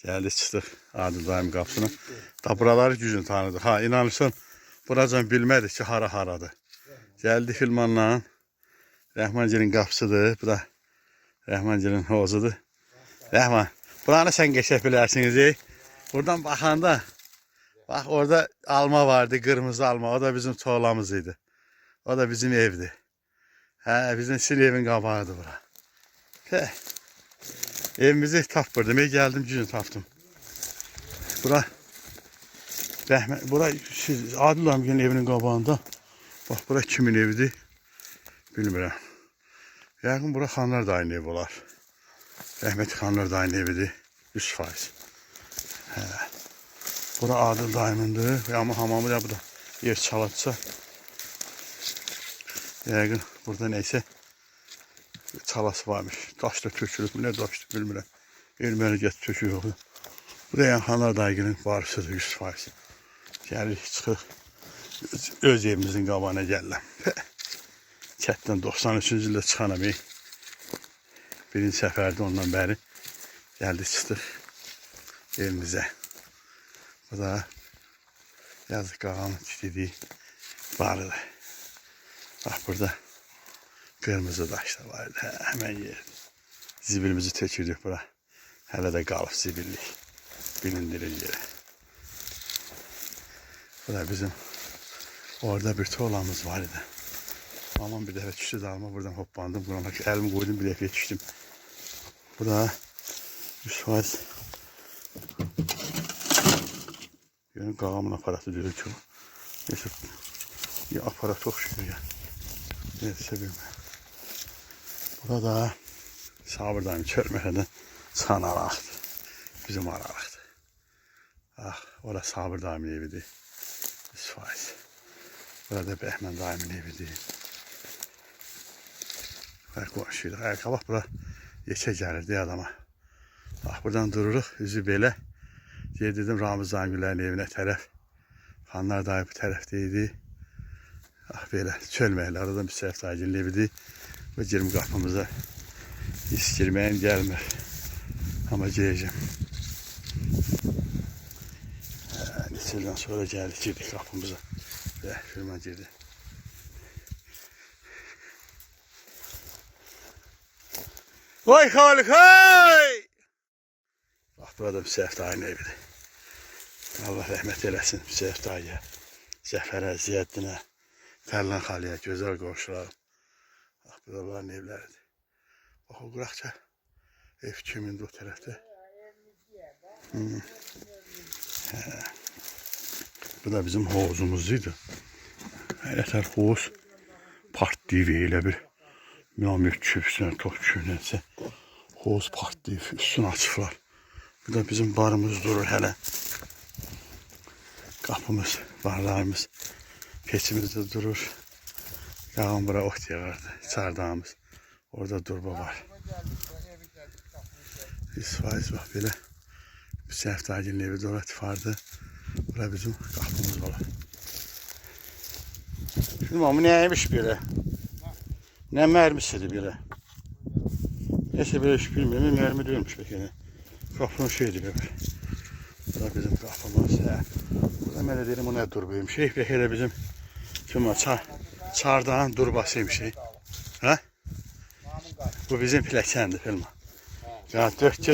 Geldik çıktık Adil dayım kapısına. Da buraları gücün tanıdık. Ha inanırsan buracan bilmedik ki hara haradır. Geldi filmanla. Rəhmancının qapısıdır. Bu da Rəhmancının hovuzudur. Rəhman, buranı sen geçe bilərsiniz. Buradan baxanda bak orada alma vardı, kırmızı alma. O da bizim tuğlamızıydı. O da bizim evdi. He, bizim sil evin qabağıdır bura. He. Evimizi tapırdım. Geldim gücün tapdım. Bura Adil amcanın evinin qabağında. Bak bura kimin evidir? Bilmirəm. Yəqin bura Xanlar dayının evi olar. Rəhmətli Xanlar dayının evidir. 100%. Hə. Bura Adil dayımındır. Amma hamamı da bu da yer çalatsa. Yəqin burada neyse çalası varmış. Daş da tökülüb. Nə daşdı bilmirəm. Erməni get tökü yoxdur. Bu da yəni Xanlar dayının varısıdır 100%. Gəlirik çıxıq. Öz evimizin qabağına gəlirəm. Çətdən 93-cü ildə çıxanam. Birinci səfərdə ondan bəri gəldik çıxdıq evimizə. Bu da yazıq qağamın dediyi barıdır. Bax burada qırmızı daşlar var. Həmən yer. Zibilimizi tökürdük bura. Hələ də qalıb zibillik. Bilindirir yeri. Bu da bizim orada bir tuğlamız var idi. Aman bir dəfə düşdü dalma buradan hoppandım. Buradan elimi koydum bir dəfəyə düşdüm. Bu da 100%. Görün qağamın aparatı diyor ki. Neyse bir aparat oxşuyor ya. Neyse bilmem. Burada Sabırdayım çölməkədən çıxan araqdır. Bizim araqdır. Ah, orası Sabırdayımın evidir. 100%. Burada Bəhmən dayımın evidir. Qonşuyduk. Qabaq bura yekə gəlirdi adama. Bax buradan dururuq. Üzü belə. Dedim Ramiz dayımgillərin evinə tərəf. Xanlar dayı bu tərəfdəydi. Bax belə çölməklə. Aradan bir səhv dayıgilin evidir. Və girmi qapımıza hiç girməyim gəlmir. Amma girəcəm. Neçədən sonra gəldik, girdik qapımıza. Və firma girdi. Vay Xalik, hay! Bax, burada Müsəyif dayının evidir. Allah rəhmət eləsin Müsəyif dayıya, Zəfərə, Ziyyəddinə, Tərlan xaliyə, gözəl qonşularım. Bax, burada onların evləridir. Bax, o qıraqca ev kimindir o tərəfdə. Bu da bizim hovuzumuzuydu. Elətər hovuz partlayıb elə bir. Yağmur küpsünə, top küpsünə, hovuz partlayıb, üstünü açıqlar. Bu da bizim barımız durur hələ. Qapımız, barlarımız, peçimiz de durur. Qağam bura ot yağardı, çardağımız. Orada durba var. 100% bax belə. Bir səftagilin evi dora tifardı. Bura bizim qapımız var. Şimdi ama neymiş belə? Ne mermisidir belə? Neyse belə hiç bilmiyorum. Mermi değilmiş belki. Kapının şeydi belə. Bu da bizim kapımız. Burada mən deyirəm o nə durbuyum şey. Belki de bizim çardağın durbasıymış şey. Ha? Bu bizim plakəndir filma. Ya dört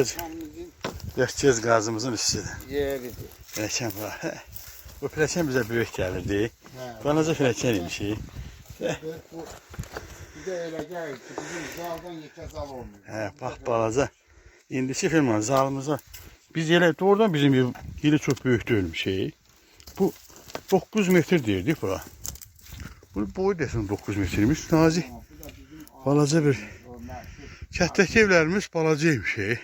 göz gazımızın üstüdür. Yeridir. Plakən var. Bu plakən bize büyük gelirdi. Banaca plakən imiş. Bir de elə gəlir ki, bizim zaldan yekə zal olmuyor. He, bak balaca. İndiki filmler zalımıza. Biz elə doğrudan bizim ev yeri çok büyük değilmiş şey. Bu 9 metre deyirdik bura. Bu boyu desin 9 metreymiş. Nazik. Balaca bir. Kətdəki evlərimiz balacaymış şey.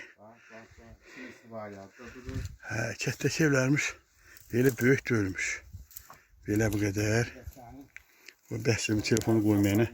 He, kətdəki evlərimiz belə büyük değilmiş. Belə bu kadar. Bu bəhsimi telefonu koymayana.